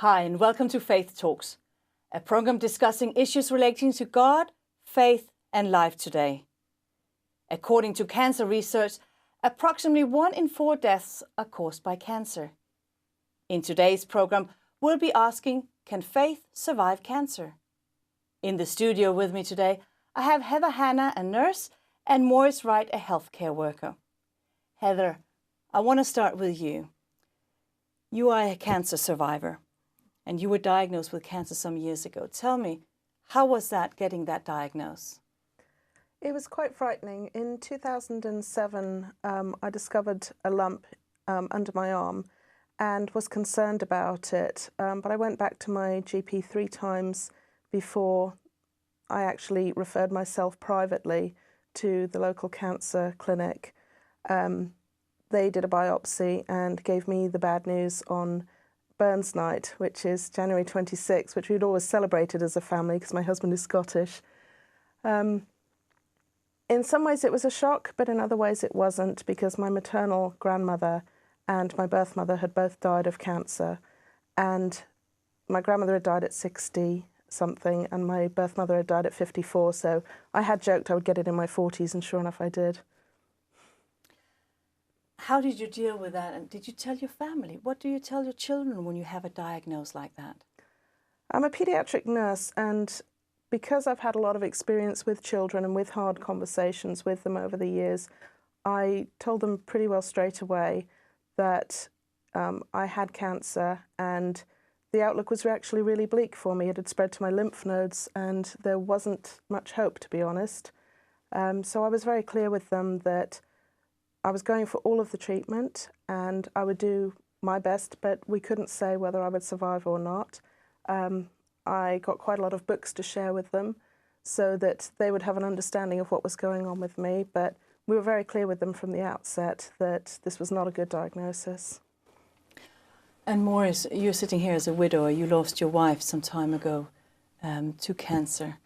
Hi, and welcome to Faith Talks, a program discussing issues relating to God, faith, and life today. According to cancer research, approximately 1 in 4 deaths are caused by cancer. In today's program, we'll be asking, can faith survive cancer? In the studio with me today, I have Hanna, a nurse, and Wright, a healthcare worker. Heather, I want to start with you. You are a cancer survivor, and you were diagnosed with cancer some years ago. Tell me, how was that, getting that diagnosis? It was quite frightening. In 2007, I discovered a lump under my arm and was concerned about it. But I went back to my GP 3 times before I actually referred myself privately to the local cancer clinic. They did a biopsy and gave me the bad news on Burns Night, which is January 26th, which we'd always celebrated as a family because my husband is Scottish. In some ways it was a shock, but in other ways it wasn't, because my maternal grandmother and my birth mother had both died of cancer. And my grandmother had died at 60-something and my birth mother had died at 54, so I had joked I would get it in my 40s, and sure enough I did. How did you deal with that, and did you tell your family? What do you tell your children when you have a diagnosis like that? I'm a paediatric nurse, and because I've had a lot of experience with children and with hard conversations with them over the years, I told them pretty well straight away that I had cancer, and the outlook was actually really bleak for me. It had spread to my lymph nodes and there wasn't much hope, to be honest. So I was very clear with them that I was going for all of the treatment and I would do my best, but we couldn't say whether I would survive or not. I got quite a lot of books to share with them so that they would have an understanding of what was going on with me, but we were very clear with them from the outset that this was not a good diagnosis. And Maurice, you're sitting here as a widower. You lost your wife some time ago to cancer.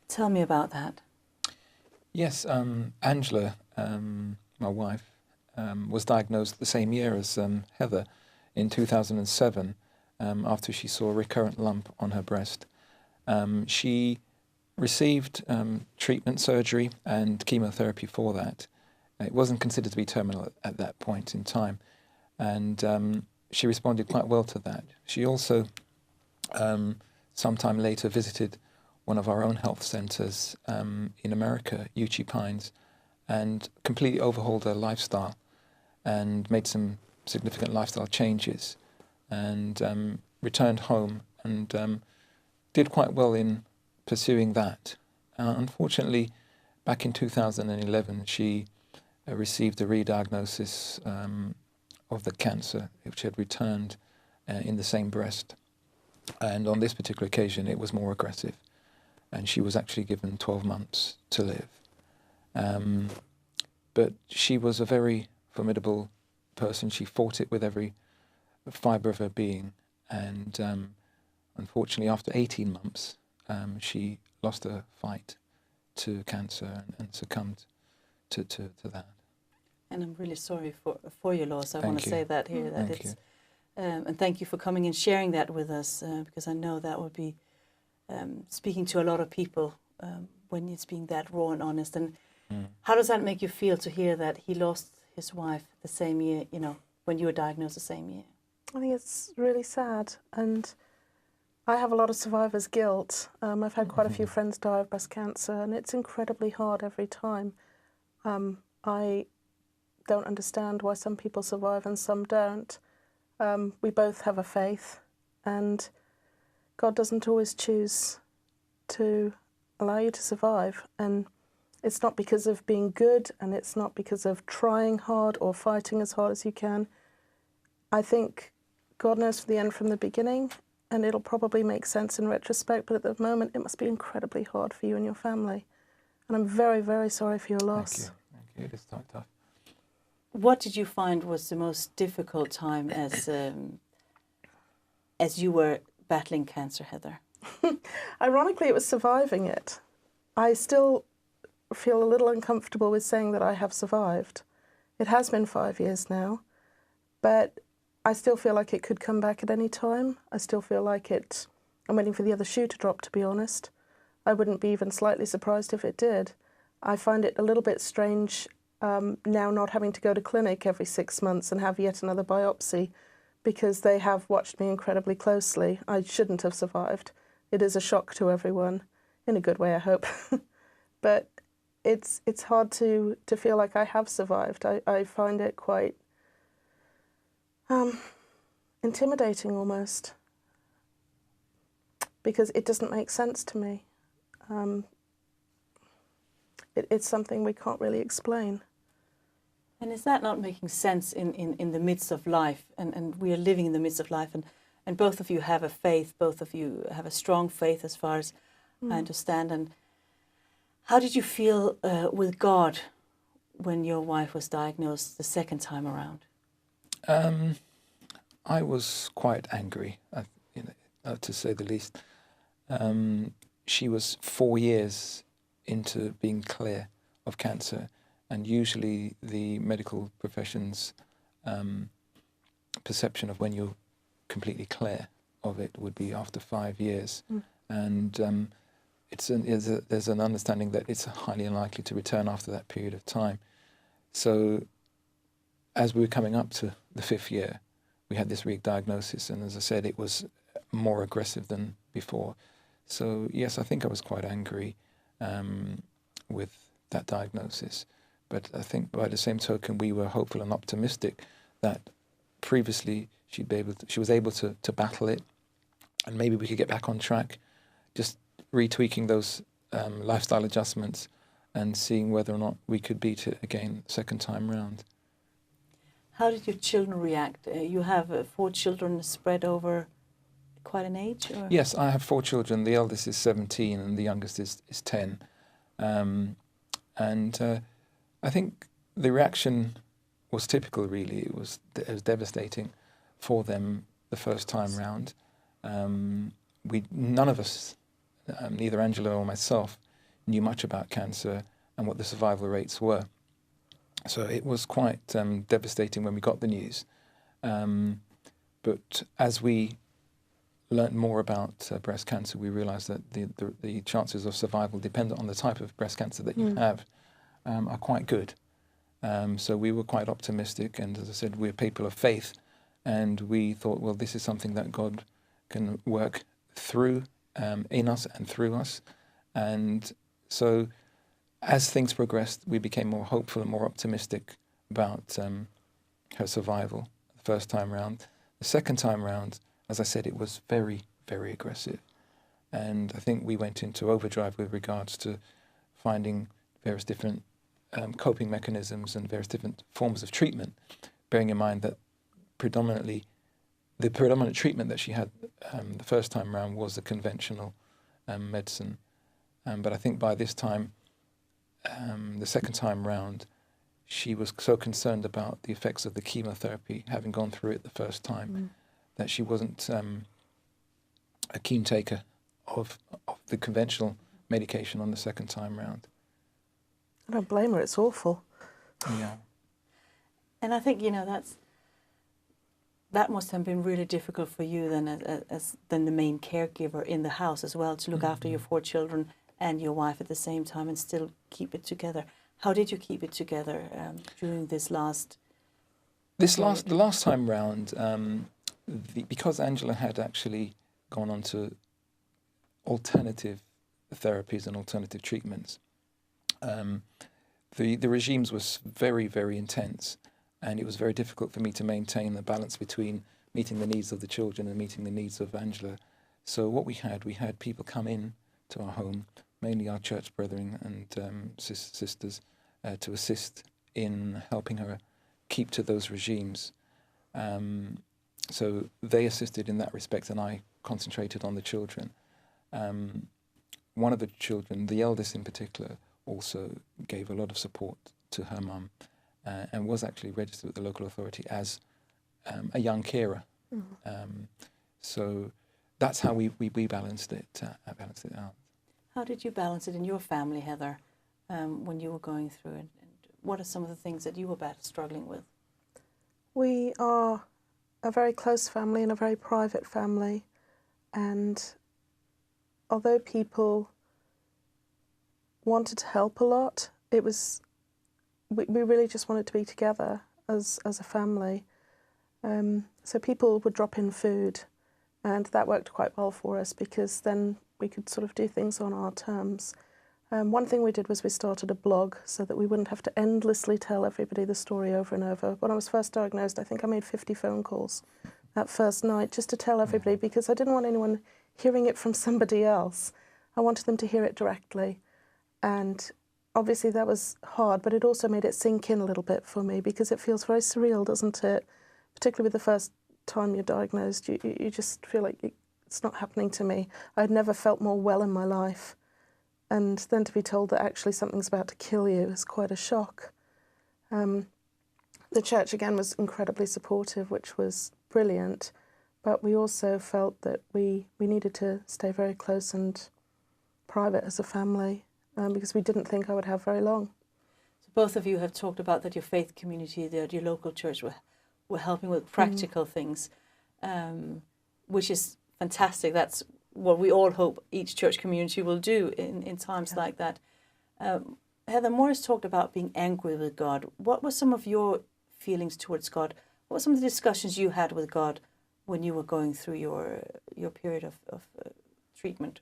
Tell me about that. Yes, Angela, my wife, was diagnosed the same year as Heather in 2007 after she saw a recurrent lump on her breast. She received treatment, surgery and chemotherapy for that. It wasn't considered to be terminal at that point in time, and she responded quite well to that. She also, sometime later, visited one of our own health centres in America, Uchee Pines, and completely overhauled her lifestyle and made some significant lifestyle changes, and returned home and did quite well in pursuing that. Unfortunately, back in 2011, she received a re-diagnosis of the cancer, which had returned in the same breast. And on this particular occasion, it was more aggressive, and she was actually given 12 months to live. But she was a very formidable person. She fought it with every fibre of her being, and unfortunately, after 18 months, she lost her fight to cancer and succumbed to that. And I'm really sorry for your loss. I want to say that here. That Thank you. And thank you for coming and sharing that with us, because I know that would be speaking to a lot of people when it's being that raw and honest. And how does that make you feel to hear that he lost his wife the same year, when you were diagnosed the same year? I think it's really sad, and I have a lot of survivor's guilt. I've had quite a few friends die of breast cancer, and it's incredibly hard every time. I don't understand why some people survive and some don't. We both have a faith, and God doesn't always choose to allow you to survive. And it's not because of being good, and it's not because of trying hard or fighting as hard as you can. I think God knows the end from the beginning, and it'll probably make sense in retrospect, but at the moment it must be incredibly hard for you and your family. And I'm very, very sorry for your loss. Thank you. It is tough. What did you find was the most difficult time as you were battling cancer, Heather? Ironically, it was surviving it. I still feel a little uncomfortable with saying that I have survived. It has been 5 years now, but I still feel like it could come back at any time. I still feel like I'm waiting for the other shoe to drop, to be honest. I wouldn't be even slightly surprised if it did. I find it a little bit strange now not having to go to clinic every 6 months and have yet another biopsy, because they have watched me incredibly closely. I shouldn't have survived. It is a shock to everyone, in a good way, I hope. But it's hard to feel like I have survived. I find it quite intimidating almost, because it doesn't make sense to me. It's something we can't really explain. And is that not making sense in the midst of life? And we are living in the midst of life, and both of you have a faith, both of you have a strong faith as far as I understand. And how did you feel with God when your wife was diagnosed the second time around? I was quite angry, to say the least. She was 4 years into being clear of cancer, and usually the medical profession's perception of when you're completely clear of it would be after 5 years. And there's an understanding that it's highly unlikely to return after that period of time. So as we were coming up to the 5th year, we had this re-diagnosis, and as I said, it was more aggressive than before. So yes, I think I was quite angry with that diagnosis. But I think by the same token, we were hopeful and optimistic that previously she was able to battle it, and maybe we could get back on track, just retweaking those lifestyle adjustments and seeing whether or not we could beat it again second time round. How did your children react? You have 4 children spread over quite an age? Or? Yes, I have 4 children. The eldest is 17 and the youngest is 10. I think the reaction was typical, really. It was devastating for them the first time round. None of us, neither Angela or myself, knew much about cancer and what the survival rates were. So it was quite devastating when we got the news. But as we learned more about breast cancer, we realized that the chances of survival, dependent on the type of breast cancer that you have, are quite good. So we were quite optimistic, and as I said, we're people of faith, and we thought, well, this is something that God can work through in us and through us. And so as things progressed, we became more hopeful and more optimistic about her survival the first time round. The second time round, as I said, it was very, very aggressive. And I think we went into overdrive with regards to finding various different coping mechanisms and various different forms of treatment, bearing in mind that the predominant treatment that she had the first time round was the conventional medicine. But I think by this time, the second time round, she was so concerned about the effects of the chemotherapy, having gone through it the first time, that she wasn't a keen taker of the conventional medication on the second time round. I don't blame her, it's awful. Yeah. And I think, that must have been really difficult for you then as the main caregiver in the house as well, to look after your 4 children and your wife at the same time and still keep it together. How did you keep it together during this last... The last time round, because Angela had actually gone on to alternative therapies and alternative treatments, the regimes was very, very intense, and it was very difficult for me to maintain the balance between meeting the needs of the children and meeting the needs of Angela. So what we had people come in to our home, mainly our church brethren and sisters, to assist in helping her keep to those regimes. So they assisted in that respect, and I concentrated on the children. One of the children, the eldest in particular, also gave a lot of support to her mum and was actually registered with the local authority as a young carer. So that's how we balanced it out. How did you balance it in your family, Heather, when you were going through it? And what are some of the things that you were struggling with? We are a very close family and a very private family. And although people wanted to help a lot, we really just wanted to be together as a family. So people would drop in food, and that worked quite well for us because then we could sort of do things on our terms. One thing we did was we started a blog so that we wouldn't have to endlessly tell everybody the story over and over. When I was first diagnosed, I think I made 50 phone calls that first night just to tell everybody, because I didn't want anyone hearing it from somebody else. I wanted them to hear it directly. And obviously that was hard, but it also made it sink in a little bit for me, because it feels very surreal, doesn't it? Particularly with the first time you're diagnosed, you just feel like it's not happening to me. I'd never felt more well in my life. And then to be told that actually something's about to kill you is quite a shock. The church, again, was incredibly supportive, which was brilliant. But we also felt that we needed to stay very close and private as a family, because we didn't think I would have very long. So both of you have talked about that your faith community, that your local church were helping with practical things, which is fantastic. That's what we all hope each church community will do in times like that. Heather, Morris talked about being angry with God. What were some of your feelings towards God? What were some of the discussions you had with God when you were going through your period of treatment?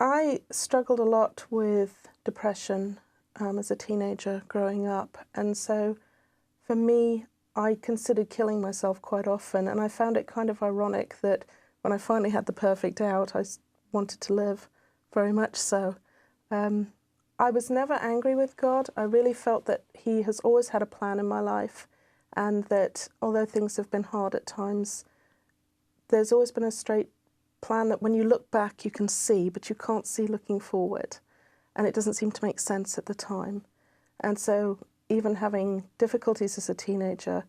I struggled a lot with depression as a teenager growing up, and so for me, I considered killing myself quite often, and I found it kind of ironic that when I finally had the perfect out, I wanted to live, very much so. I was never angry with God. I really felt that He has always had a plan in my life, and that although things have been hard at times, there's always been a straight plan that when you look back you can see, but you can't see looking forward, and it doesn't seem to make sense at the time. And so even having difficulties as a teenager,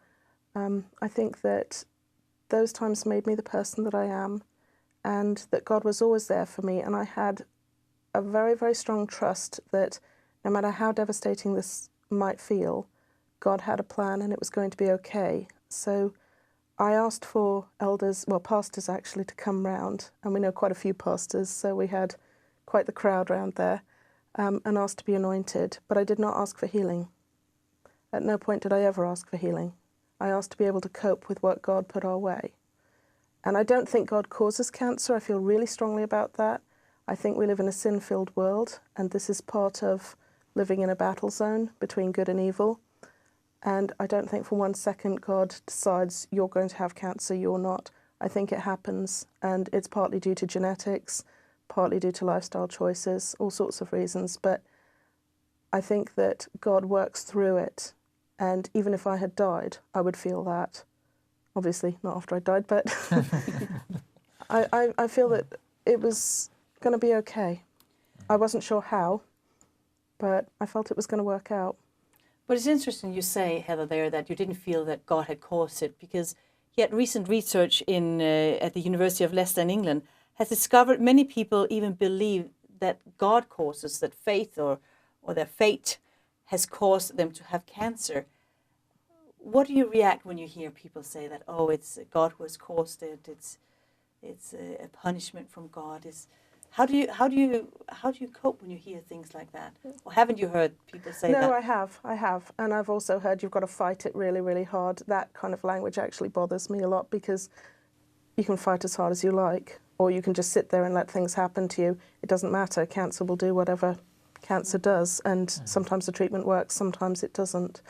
I think that those times made me the person that I am, and that God was always there for me, and I had a very, very strong trust that no matter how devastating this might feel, God had a plan and it was going to be okay. So I asked for elders, well, pastors actually, to come round, and we know quite a few pastors, so we had quite the crowd round there, and asked to be anointed, but I did not ask for healing. At no point did I ever ask for healing. I asked to be able to cope with what God put our way. And I don't think God causes cancer. I feel really strongly about that. I think we live in a sin-filled world, and this is part of living in a battle zone between good and evil. And I don't think for 1 second God decides you're going to have cancer, you're not. I think it happens, and it's partly due to genetics, partly due to lifestyle choices, all sorts of reasons. But I think that God works through it, and even if I had died, I would feel that. Obviously, not after I died, but I feel that it was going to be okay. I wasn't sure how, but I felt it was going to work out. But it's interesting you say, Heather, there that you didn't feel that God had caused it, because yet recent research at the University of Leicester in England has discovered many people even believe that God causes, that faith or their fate has caused them to have cancer. What do you react when you hear people say that, oh, it's God who has caused it, it's a punishment from God? How do you cope when you hear things like that? Or haven't you heard people say that? No, I have. And I've also heard you've got to fight it really, really hard. That kind of language actually bothers me a lot, because you can fight as hard as you like, or you can just sit there and let things happen to you. It doesn't matter. Cancer will do whatever cancer does, and sometimes the treatment works, sometimes it doesn't.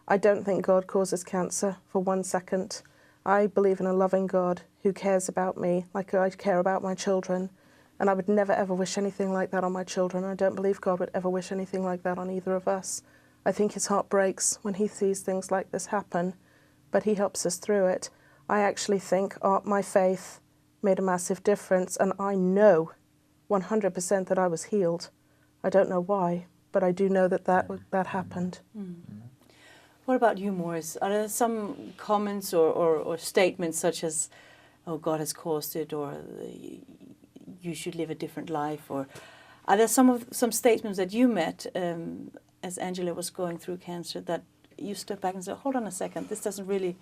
I don't think God causes cancer for 1 second. I believe in a loving God who cares about me like I care about my children. And I would never, ever wish anything like that on my children. I don't believe God would ever wish anything like that on either of us. I think his heart breaks when he sees things like this happen, but he helps us through it. I actually think my faith made a massive difference, and I know 100% that I was healed. I don't know why, but I do know that happened. What about you, Morris? Are there some comments or statements such as, oh, God has caused it, or you should live a different life? Or are there some statements that you met as Angela was going through cancer that you step back and say, hold on a second, this doesn't really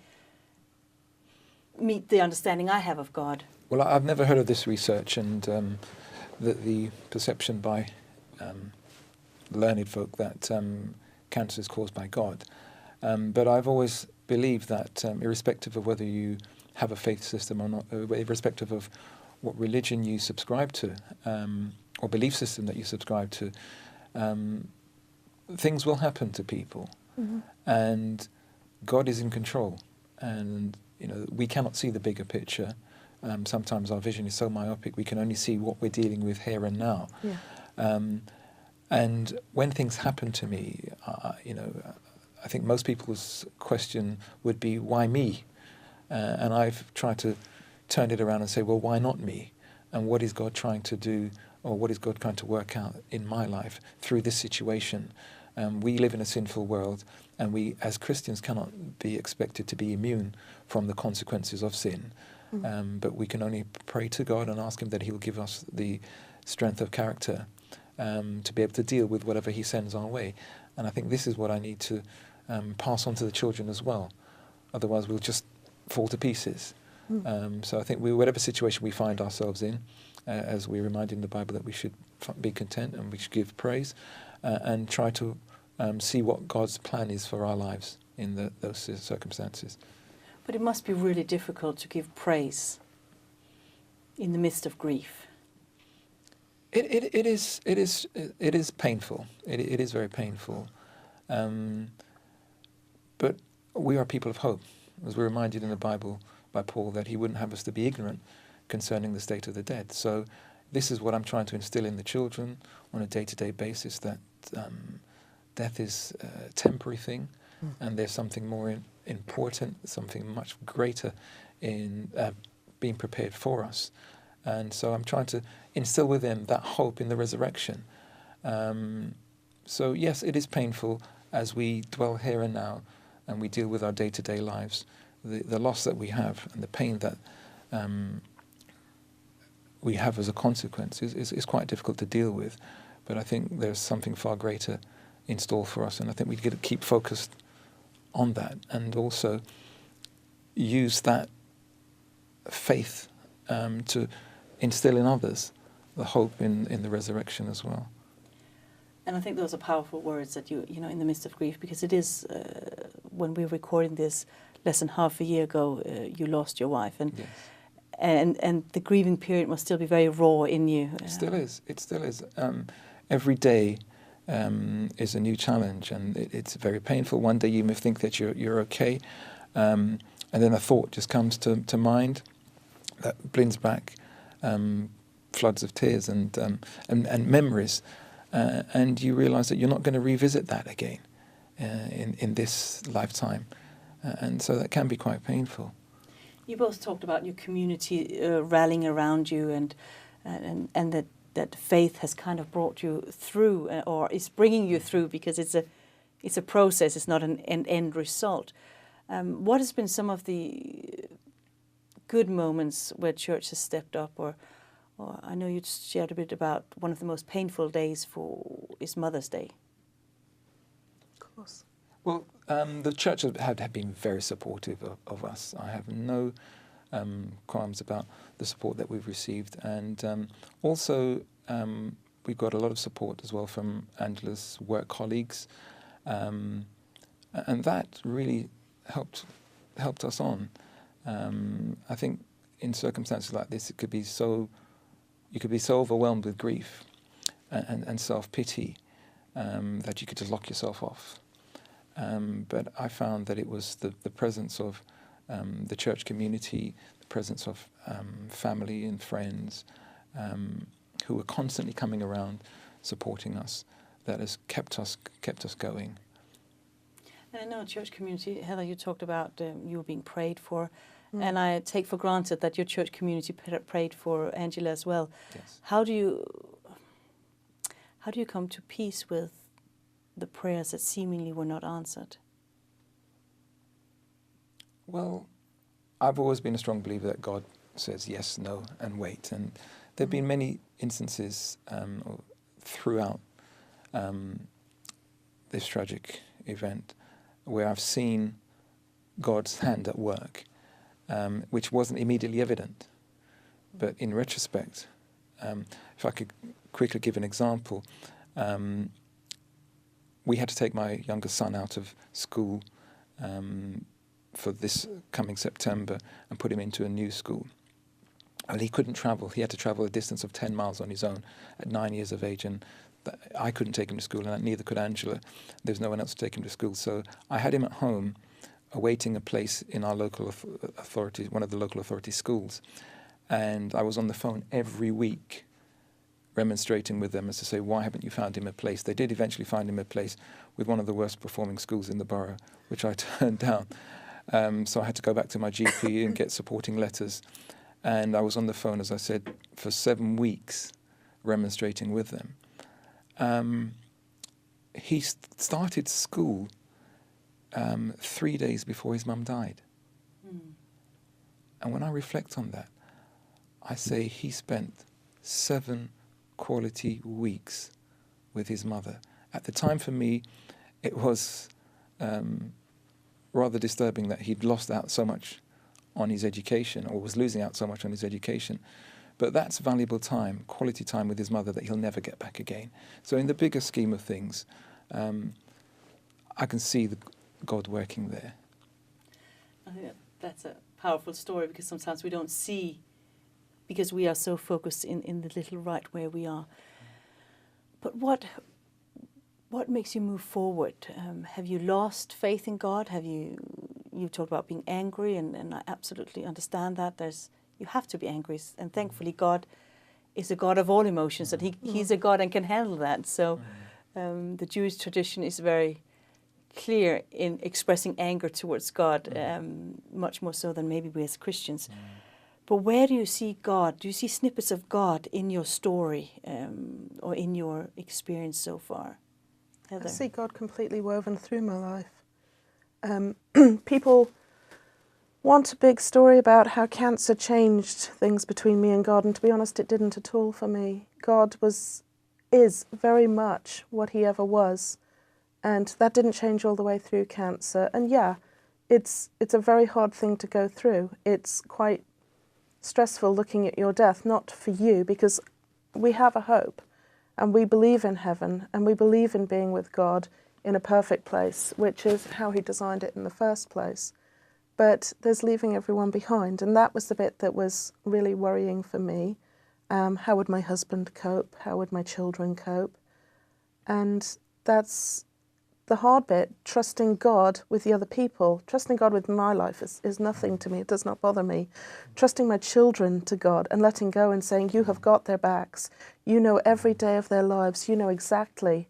meet the understanding I have of God? Well, I've never heard of this research, and the perception by learned folk that cancer is caused by God. But I've always believed that irrespective of whether you have a faith system or not, irrespective of what religion you subscribe to, or belief system that you subscribe to, things will happen to people. Mm-hmm. And God is in control. And, we cannot see the bigger picture. Sometimes our vision is so myopic, we can only see what we're dealing with here and now. Yeah. And when things happen to me, I think most people's question would be, why me? And I've tried to turn it around and say, well, why not me? And what is God trying to do, or what is God trying to work out in my life through this situation? We live in a sinful world, and we, as Christians, cannot be expected to be immune from the consequences of sin. But we can only pray to God and ask Him that He will give us the strength of character to be able to deal with whatever He sends our way. And I think this is what I need to pass on to the children as well. Otherwise, we'll just fall to pieces. So I think whatever situation we find ourselves in, as we're reminded in the Bible that we should be content and we should give praise and try to see what God's plan is for our lives in those circumstances. But it must be really difficult to give praise in the midst of grief. It is painful. It is very painful. But we are people of hope, as we're reminded in the Bible by Paul that he wouldn't have us to be ignorant concerning the state of the dead. So this is what I'm trying to instill in the children on a day-to-day basis, that death is a temporary thing, and there's something more important, something much greater in being prepared for us. And so I'm trying to instill with them that hope in the resurrection. So yes, it is painful as we dwell here and now and we deal with our day-to-day lives. The loss that we have and the pain that we have as a consequence is quite difficult to deal with. But I think there's something far greater in store for us, and I think we've got to keep focused on that and also use that faith to instill in others the hope in the resurrection as well. And I think those are powerful words that you in the midst of grief, because it is, when we're recording this less than half a year ago, you lost your wife, and Yes. and the grieving period must still be very raw in you. It still is. Every day is a new challenge, and it's very painful. One day you may think that you're okay, and then a thought just comes to mind that brings back floods of tears and memories, and you realise that you're not going to revisit that again in this lifetime, and so that can be quite painful. You both talked about your community rallying around you, and that faith has kind of brought you through, or is bringing you through, because it's a process. It's not an end result. What has been some of the good moments where church has stepped up, or I know you shared a bit about one of the most painful days is Mother's Day. Of course. Well, the church have been very supportive of us. I have no qualms about the support that we've received, and also we've got a lot of support as well from Angela's work colleagues, and that really helped us on. I think in circumstances like this, you could be so overwhelmed with grief and self-pity that you could just lock yourself off. But I found that it was the presence of the church community, the presence of family and friends who were constantly coming around, supporting us, that has kept us going. And I know church community, Heather, you talked about you were being prayed for, and I take for granted that your church community prayed for Angela as well. Yes. How do you come to peace with the prayers that seemingly were not answered? Well, I've always been a strong believer that God says yes, no, and wait. And there have been many instances throughout this tragic event where I've seen God's hand at work, which wasn't immediately evident. But in retrospect, if I could quickly give an example, we had to take my youngest son out of school for this coming September and put him into a new school. And he couldn't travel. He had to travel a distance of 10 miles on his own at 9 years of age, and I couldn't take him to school, and neither could Angela. There was no one else to take him to school. So I had him at home awaiting a place in our local authority, one of the local authority schools. And I was on the phone every week remonstrating with them as to say, why haven't you found him a place? They did eventually find him a place with one of the worst performing schools in the borough, which I turned down. So I had to go back to my GP and get supporting letters. And I was on the phone, as I said, for 7 weeks remonstrating with them. He started school 3 days before his mum died. And when I reflect on that, I say he spent 7 quality weeks with his mother. At the time, for me, it was rather disturbing that he'd lost out so much on his education, or was losing out so much on his education. But that's valuable time, quality time with his mother that he'll never get back again. So in the bigger scheme of things, I can see God working there. I think that's a powerful story, because sometimes we don't see, because we are so focused in the little Wright where we are. But what makes you move forward? Have you lost faith in God? You talked about being angry, and I absolutely understand that. You have to be angry, and thankfully God is a God of all emotions, and He's a God and can handle that. So the Jewish tradition is very clear in expressing anger towards God, much more so than maybe we as Christians. But where do you see God? Do you see snippets of God in your story or in your experience so far? Heather? I see God completely woven through my life. People want a big story about how cancer changed things between me and God, and to be honest, it didn't at all for me. God is very much what He ever was, and that didn't change all the way through cancer. And yeah, it's a very hard thing to go through. It's quite stressful looking at your death, not for you, because we have a hope, and we believe in heaven, and we believe in being with God in a perfect place, which is how He designed it in the first place. But there's leaving everyone behind, and that was the bit that was really worrying for me. How would my husband cope? How would my children cope? And that's the hard bit, trusting God with the other people. Trusting God with my life is nothing to me. It does not bother me. Trusting my children to God and letting go and saying, you have got their backs. You know every day of their lives. You know exactly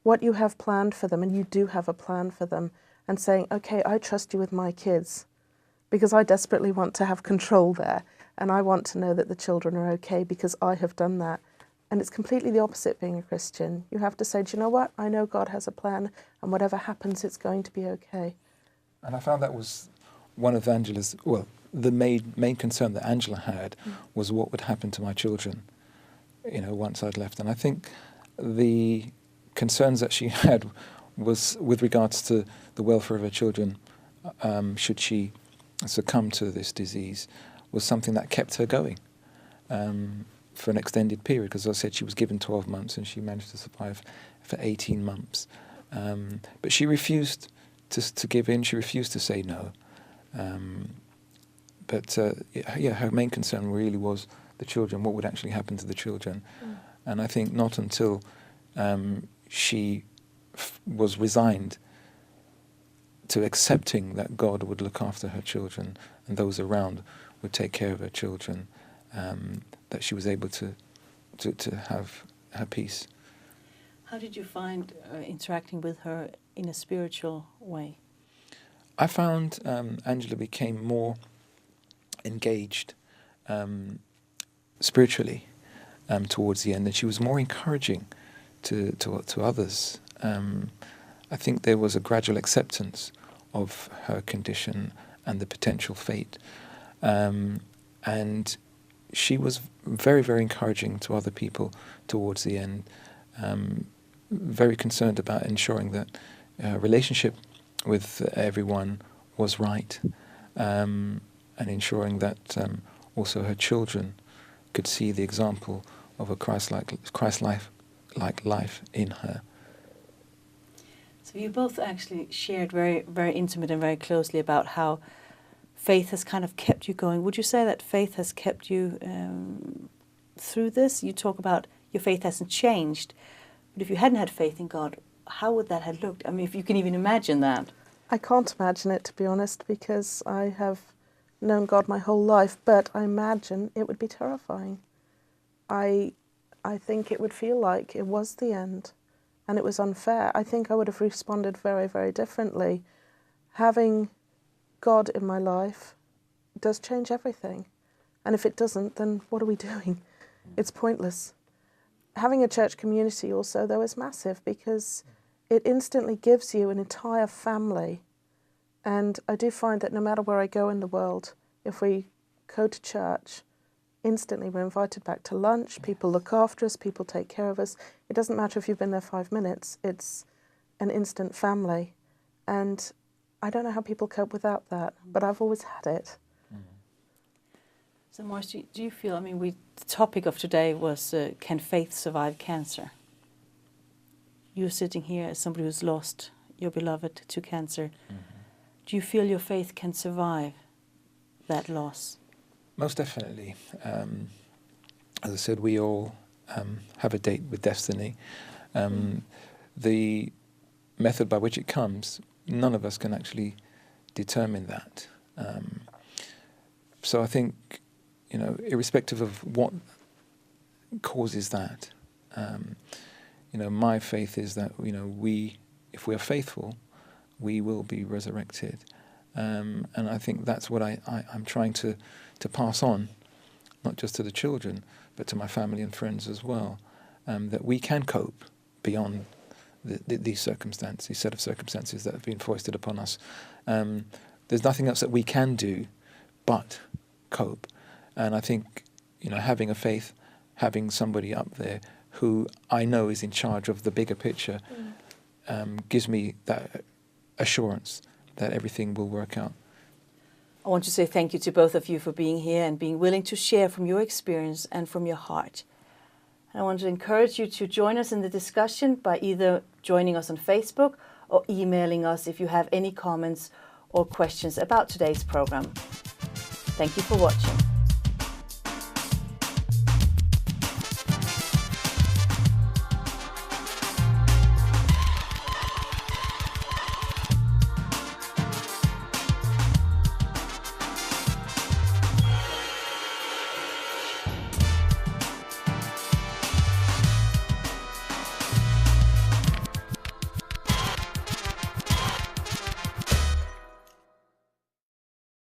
what you have planned for them, and you do have a plan for them. And saying, okay, I trust you with my kids, because I desperately want to have control there. And I want to know that the children are okay because I have done that. And it's completely the opposite being a Christian. You have to say, do you know what? I know God has a plan, and whatever happens, it's going to be okay. And I found that was one of Angela's, the main concern that Angela had was what would happen to my children, once I'd left. And I think the concerns that she had was with regards to the welfare of her children, should she succumb to this disease, was something that kept her going for an extended period, because as I said, she was given 12 months and she managed to survive for 18 months. But she refused to give in, she refused to say no. But her main concern really was the children, what would actually happen to the children. And I think not until she was resigned to accepting that God would look after her children and those around would take care of her children, that she was able to have her peace. How did you find interacting with her in a spiritual way? I found Angela became more engaged spiritually towards the end, and she was more encouraging to others. I think there was a gradual acceptance of her condition and the potential fate. And she was very, very encouraging to other people towards the end, very concerned about ensuring that her relationship with everyone was right, and ensuring that also her children could see the example of a Christ-like life in her. So you both actually shared very, very intimate and very closely about how faith has kind of kept you going. Would you say that faith has kept you through this? You talk about your faith hasn't changed, but if you hadn't had faith in God, how would that have looked? I mean, if you can even imagine that. I can't imagine it, to be honest, because I have known God my whole life, but I imagine it would be terrifying. I think it would feel like it was the end and it was unfair. I think I would have responded very, very differently. Having God in my life does change everything. And if it doesn't, then what are we doing? It's pointless. Having a church community also, though, is massive because it instantly gives you an entire family. And I do find that no matter where I go in the world, if we go to church, instantly we're invited back to lunch, people look after us, people take care of us. It doesn't matter if you've been there 5 minutes, it's an instant family. And I don't know how people cope without that, but I've always had it. So Morris, do you feel, I mean, the topic of today was, can faith survive cancer? You're sitting here as somebody who's lost your beloved to cancer. Do you feel your faith can survive that loss? Most definitely. As I said, we all have a date with destiny. The method by which it comes, none of us can actually determine that. So I think, irrespective of what causes that, my faith is that, if we are faithful, we will be resurrected. And I think that's what I'm trying to pass on, not just to the children, but to my family and friends as well, that we can cope beyond these circumstances, these set of circumstances that have been foisted upon us. There's nothing else that we can do but cope. And I think, having a faith, having somebody up there who I know is in charge of the bigger picture, gives me that assurance that everything will work out. I want to say thank you to both of you for being here and being willing to share from your experience and from your heart. And I want to encourage you to join us in the discussion by either joining us on Facebook or emailing us if you have any comments or questions about today's program. Thank you for watching.